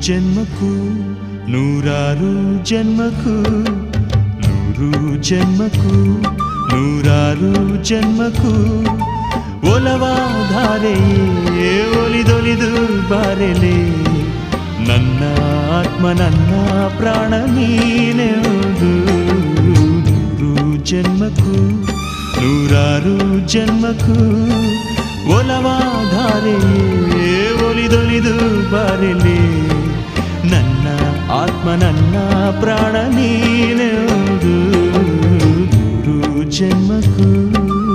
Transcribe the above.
ಜನ್ಮಕ್ಕೂ ನೂರಾರು ಜನ್ಮಕ್ಕೂ ನೂರು ಜನ್ಮಕ್ಕೂ ನೂರಾರು ಜನ್ಮಕ್ಕೂ ಒಲವಾಧಾರೆಯೇ ಒಲಿದೊಲಿದು ಬಾರೆಲೆ ನನ್ನ ಆತ್ಮ ನನ್ನ ಪ್ರಾಣ ನೀನೆಂದು ನೂರು ಜನ್ಮಕ್ಕೂ ನೂರಾರು ಜನ್ಮಕ್ಕೂ ಒಲವಾಧಾರೆಯೇ ಒಲಿದೊಲಿದು ಬಾರೆಲೆ ನನ್ನ ಆತ್ಮ ನನ್ನ ಪ್ರಾಣ ನೀನೆಂದು ನೂರು ಜನ್ಮಕ್ಕೂ